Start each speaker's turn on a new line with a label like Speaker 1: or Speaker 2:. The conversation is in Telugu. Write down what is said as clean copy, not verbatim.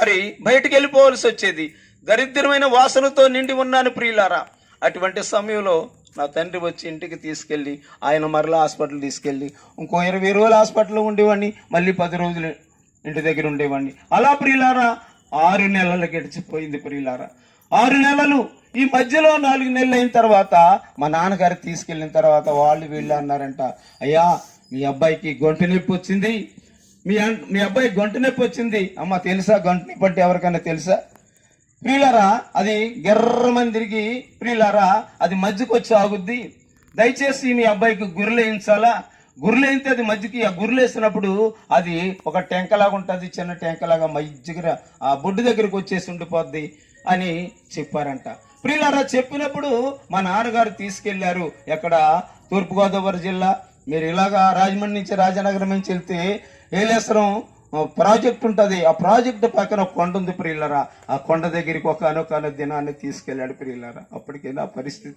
Speaker 1: మరి బయటికి వెళ్ళిపోవలసి వచ్చేది. దరిద్రమైన వాసనతో నిండి ఉన్నాను ప్రియులారా. అటువంటి సమయంలో నా తండ్రి వచ్చి ఇంటికి తీసుకెళ్ళి ఆయన మరలా హాస్పిటల్ తీసుకెళ్ళి ఇంకో 20 రోజులు హాస్పిటల్లో ఉండేవాడిని, మళ్ళీ 10 రోజులు ఇంటి దగ్గర ఉండేవాడిని. అలా ప్రియులారా 6 నెలలు గడిచిపోయింది ప్రియులారా. 6 నెలలు. ఈ మధ్యలో 4 నెలలు అయిన తర్వాత మా నాన్నగారు తీసుకెళ్ళిన తర్వాత వాళ్ళు వీళ్ళు అన్నారంట, అయ్యా మీ అబ్బాయికి గొంతు నొప్పి వచ్చింది, మీ అబ్బాయి గొంతు నొప్పి వచ్చింది. అమ్మ తెలుసా గొంతు నొప్పి అంటే ఎవరికైనా తెలుసా ప్రియులారా? అది గెర్రమని తిరిగి ప్రియులారా అది మధ్యకొచ్చి ఆగుద్ది. దయచేసి మీ అబ్బాయికి గుర్రెలేయించాలా, గుర్రెలేయితే అది మధ్యకి ఆ గుర్రెలేసినప్పుడు అది ఒక టెంకలాగా ఉంటుంది, చిన్న టెంకలాగా మధ్యగా ఆ బొడ్డు దగ్గరికి వచ్చేసి ఉండిపోద్ది అని చెప్పారంట. ప్రియులారా చెప్పినప్పుడు మా నాన్నగారు తీసుకెళ్లారు. ఎక్కడ? తూర్పుగోదావరి జిల్లా. మీరు ఇలాగా రాజమండ్రి నుంచి రాజనగరం నుంచి వెళ్తే ఏలేశ్వరం ప్రాజెక్ట్ ఉంటుంది. ఆ ప్రాజెక్టు పక్కన ఒక కొండ ఉంది ప్రియులారా. ఆ కొండ దగ్గరికి ఒక దినాన్ని తీసుకెళ్ళాడు ప్రియులారా. అప్పటికైనా పరిస్థితి